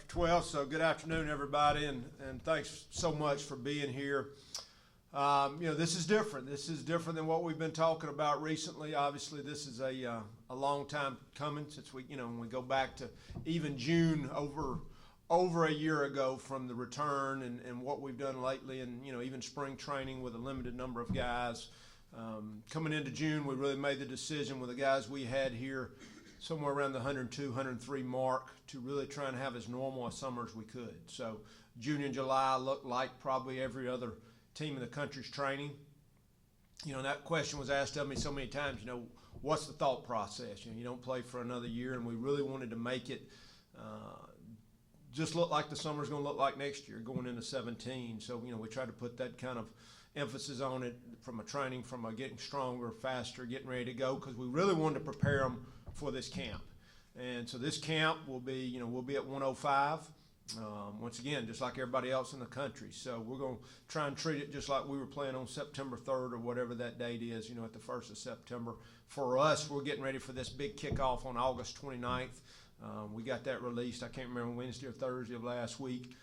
12th, so good afternoon, everybody, and thanks so much for being here. This is different. This is different than what we've been talking about recently. Obviously, this is a long time coming since when we go back to even June over a year ago from the return and what we've done lately, and even spring training with a limited number of guys. Coming into June, we really made the decision with the guys we had here somewhere around the 102, 103 mark to really try and have as normal a summer as we could. So June and July looked like probably every other team in the country's training. That question was asked of me so many times, what's the thought process? You don't play for another year, and we really wanted to make it just look like the summer's going to look like next year going into 17. So, we tried to put that kind of emphasis on it from a training, from a getting stronger, faster, getting ready to go, because we really wanted to prepare them for this camp. And so this camp will be, we'll be at 105. Once again, just like everybody else in the country. So we're going to try and treat it just like we were playing on September 3rd or whatever that date is, at the 1st of September. For us, we're getting ready for this big kickoff on August 29th. We got that released, I can't remember, Wednesday or Thursday of last week,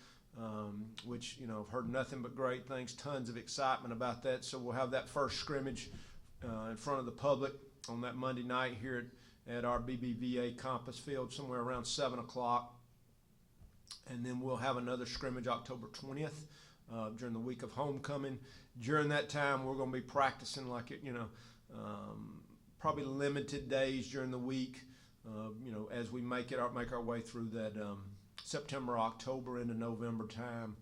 which, I've heard nothing but great things, tons of excitement about that. So we'll have that first scrimmage in front of the public on that Monday night here at our BBVA campus field somewhere around 7 o'clock. And then we'll have another scrimmage October 20th during the week of homecoming. During that time, we're going to be practicing like it, probably limited days during the week, as we make our way through that September, October into November time.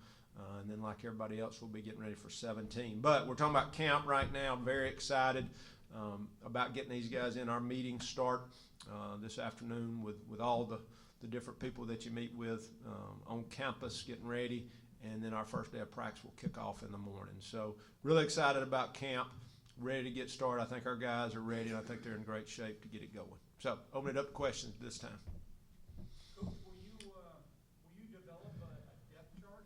And then like everybody else, we'll be getting ready for 17. But we're talking about camp right now. Very excited about getting these guys in. Our meetings start this afternoon with all the different people that you meet with on campus getting ready, and then our first day of practice will kick off in the morning. So really excited about camp, ready to get started. I think our guys are ready, and I think they're in great shape to get it going. So open it up to questions this time. Coach, will you develop a depth chart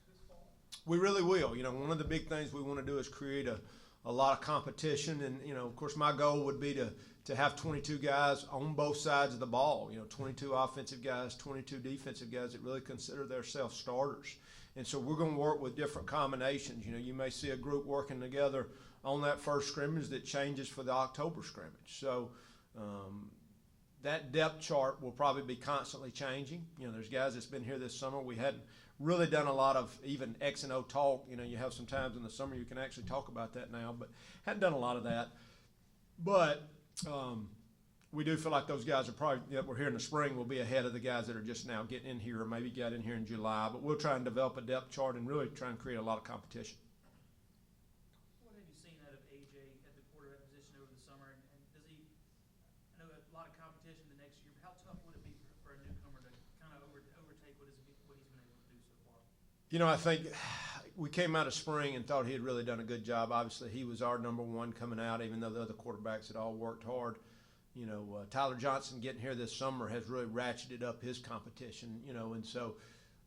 this fall? We really will. One of the big things we want to do is create a lot of competition, and of course my goal would be to have 22 guys on both sides of the ball, 22 offensive guys, 22 defensive guys that really consider themselves starters. And so we're going to work with different combinations. You may see a group working together on that first scrimmage that changes for the October scrimmage. So that depth chart will probably be constantly changing. There's guys that's been here this summer. We hadn't really done a lot of even X and O talk. You have some times in the summer you can actually talk about that now, but hadn't done a lot of that. But we do feel like those guys are probably, that we're here in the spring, will be ahead of the guys that are just now getting in here or maybe got in here in July. But we'll try and develop a depth chart and really try and create a lot of competition. What have you seen out of AJ at the quarterback position over the summer? And does he, I know a lot of competition the next year, but how tough would it be for a newcomer to kind of overtake what he's been able to do so far? I think we came out of spring and thought he had really done a good job. Obviously, he was our number one coming out, even though the other quarterbacks had all worked hard. Tyler Johnson getting here this summer has really ratcheted up his competition, and so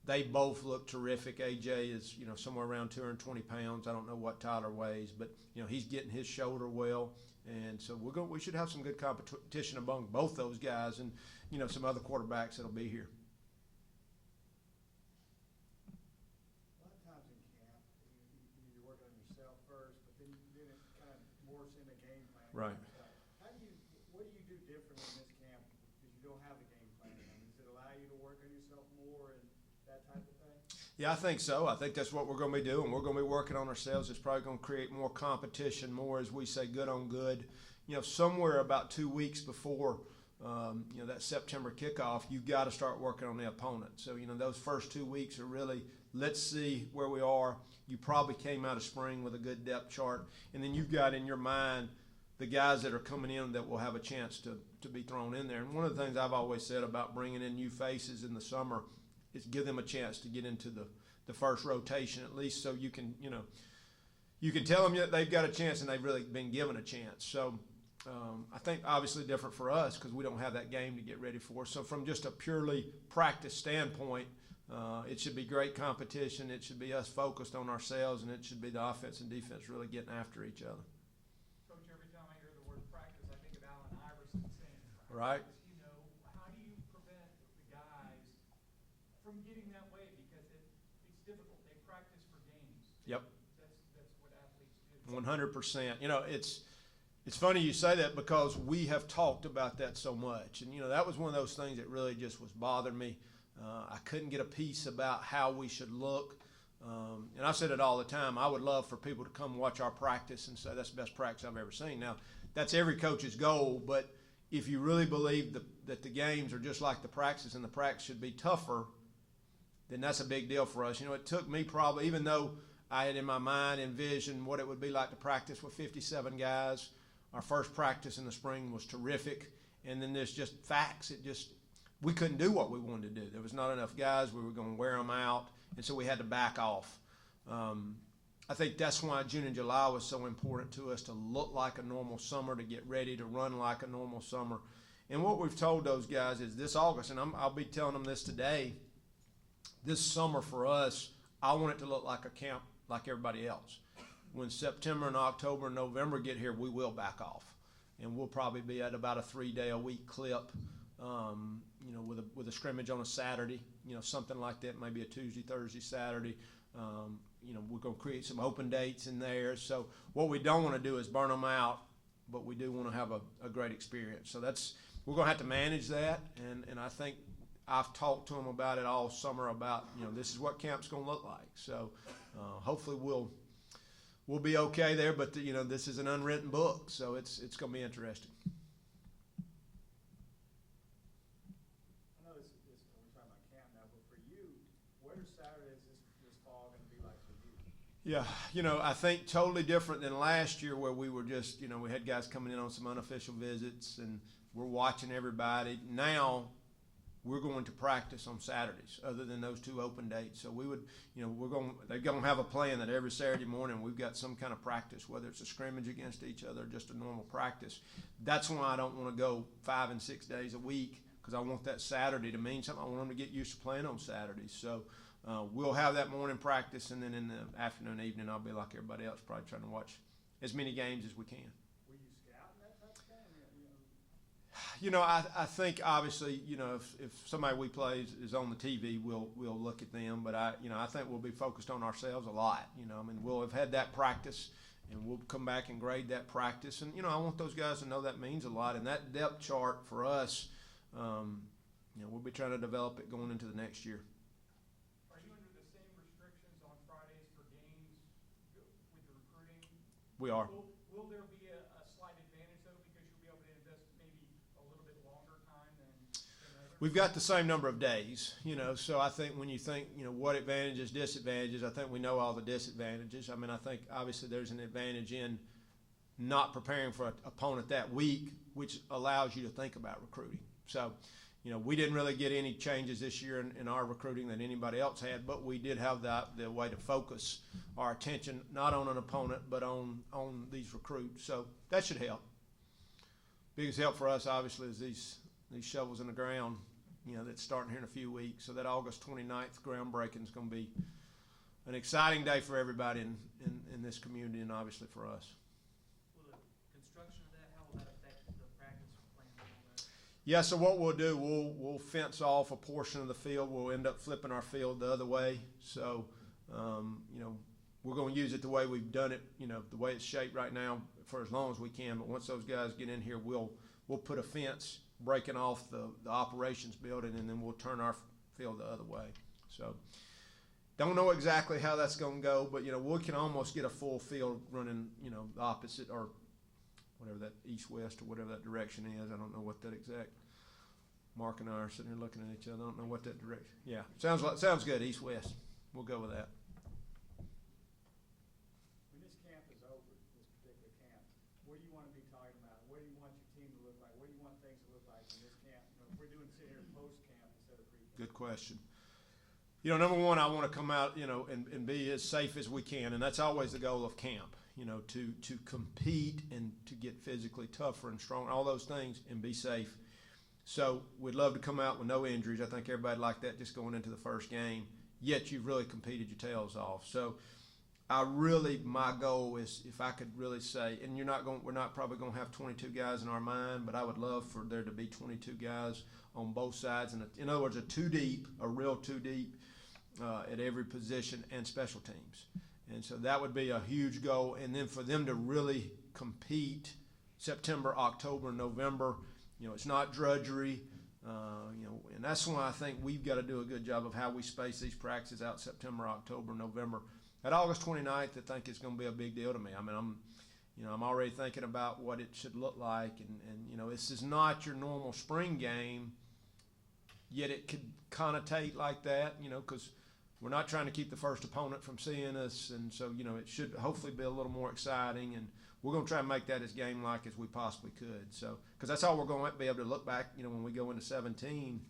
they both look terrific. AJ is, somewhere around 220 pounds. I don't know what Tyler weighs, but, he's getting his shoulder well. And so we should have some good competition among both those guys and, some other quarterbacks that'll be here. You're working on yourself first, but then it kind of morphs into game plan. Right. What do you do differently in this camp because you don't have a game plan? Does it allow you to work on yourself more and that type of thing? Yeah, I think so. I think that's what we're going to be doing. We're going to be working on ourselves. It's probably going to create more competition, more, as we say, good on good. Somewhere about 2 weeks before that September kickoff, you've got to start working on the opponent. So, those first 2 weeks are really, let's see where we are. You probably came out of spring with a good depth chart, and then you've got in your mind the guys that are coming in that will have a chance to be thrown in there. And one of the things I've always said about bringing in new faces in the summer is give them a chance to get into the first rotation, at least so you can tell them that they've got a chance and they've really been given a chance. So I think obviously different for us because we don't have that game to get ready for. So from just a purely practice standpoint, it should be great competition. It should be us focused on ourselves, and it should be the offense and defense really getting after each other. Coach, every time I hear the word practice, I think of Allen Iverson saying practice. Right. How do you prevent the guys from getting that way? Because it's difficult. They practice for games. Yep. That's what athletes do. 100%. You know, it's funny you say that because we have talked about that so much. And, you know, that was one of those things that really just was bothering me. I couldn't get a piece about how we should look. And I said it all the time. I would love for people to come watch our practice and say that's the best practice I've ever seen. Now, that's every coach's goal, but if you really believe that the games are just like the practices and the practice should be tougher, then that's a big deal for us. You know, it took me probably, even though I had in my mind envisioned what it would be like to practice with 57 guys, our first practice in the spring was terrific. And then there's just facts. We couldn't do what we wanted to do. There was not enough guys. We were going to wear them out. And so we had to back off. I think that's why June and July was so important to us, to look like a normal summer, to get ready to run like a normal summer. And what we've told those guys is this August, and I'll be telling them this today, this summer for us, I want it to look like a camp like everybody else. When September and October and November get here, we will back off. And we'll probably be at about a 3-day-a-week clip, you know, with a scrimmage on a Saturday, you know, something like that, maybe a Tuesday, Thursday, Saturday. You know, we're going to create some open dates in there. So what we don't want to do is burn them out, but we do want to have a great experience. So we're going to have to manage that. And I think I've talked to them about it all summer about, you know, this is what camp's going to look like. So hopefully we'll be okay there. But, you know, this is an unwritten book, so it's going to be interesting. Yeah, you know, I think totally different than last year where we were just, you know, we had guys coming in on some unofficial visits and we're watching everybody. Now we're going to practice on Saturdays other than those 2 open dates. So we would, you know, they're going to have a plan that every Saturday morning we've got some kind of practice, whether it's a scrimmage against each other or just a normal practice. That's why I don't want to go 5 and 6 days a week, because I want that Saturday to mean something. I want them to get used to playing on Saturdays. So we'll have that morning practice, and then in the afternoon, evening, I'll be like everybody else, probably trying to watch as many games as we can. Were you scouting that type of thing? You know, I think obviously, you know, if somebody we play is on the TV, we'll look at them. But I think we'll be focused on ourselves a lot. You know, I mean, we'll have had that practice, and we'll come back and grade that practice. And you know, I want those guys to know that means a lot. And that depth chart for us, you know, we'll be trying to develop it going into the next year. We are. Will there be a slight advantage, though, because you'll be able to invest maybe a little bit longer time than others? We've got the same number of days, you know, so I think when you think, you know, what advantages, disadvantages, I think we know all the disadvantages. I mean, I think obviously there's an advantage in not preparing for an opponent that week, which allows you to think about recruiting. So, you know, we didn't really get any changes this year in our recruiting that anybody else had, but we did have the way to focus our attention not on an opponent but on these recruits. So that should help. Biggest help for us, obviously, is these shovels in the ground, you know, that's starting here in a few weeks. So that August 29th groundbreaking is going to be an exciting day for everybody in this community and obviously for us. Will the construction of that, how will that affect the practice plan a little bit? Yeah, so what we'll do, we'll fence off a portion of the field. We'll end up flipping our field the other way. So, you know, we're going to use it the way we've done it, you know, the way it's shaped right now for as long as we can. But once those guys get in here, we'll put a fence breaking off the operations building, and then we'll turn our field the other way. So don't know exactly how that's going to go, but, you know, we can almost get a full field running, you know, the opposite or whatever that east-west or whatever that direction is. I don't know what that exact. Mark and I are sitting here looking at each other. I don't know what that direction. Yeah, sounds good, east-west. We'll go with that. When this camp is over, this particular camp, what do you want to be talking about? What do you want your team to look like? What do you want things to look like in this camp? You know, if we're doing sit here post-camp instead of pre-camp. Good question. You know, number one, I want to come out, you know, and be as safe as we can, and that's always the goal of camp. You know, to compete and to get physically tougher and stronger, all those things, and be safe. So we'd love to come out with no injuries. I think everybody liked that just going into the first game. Yet you've really competed your tails off. So my goal is, if I could really say, and we're not probably going to have 22 guys in our mind, but I would love for there to be 22 guys on both sides, and in other words, a real two deep at every position and special teams. And so that would be a huge goal. And then for them to really compete September, October, November, it's not drudgery. And that's why I think we've got to do a good job of how we space these practices out September, October, November. At August 29th, I think it's going to be a big deal to me. I mean, I'm already thinking about what it should look like, and this is not your normal spring game, yet it could connotate like that, because we're not trying to keep the first opponent from seeing us, and so it should hopefully be a little more exciting, and we're going to try and make that as game-like as we possibly could. So, because that's all we're going to be able to look back, when we go into 17.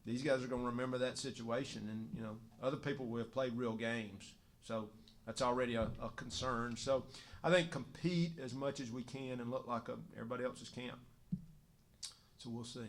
These guys are going to remember that situation, and other people will have played real games. So that's already a concern. So I think compete as much as we can and look like everybody else's camp. So we'll see.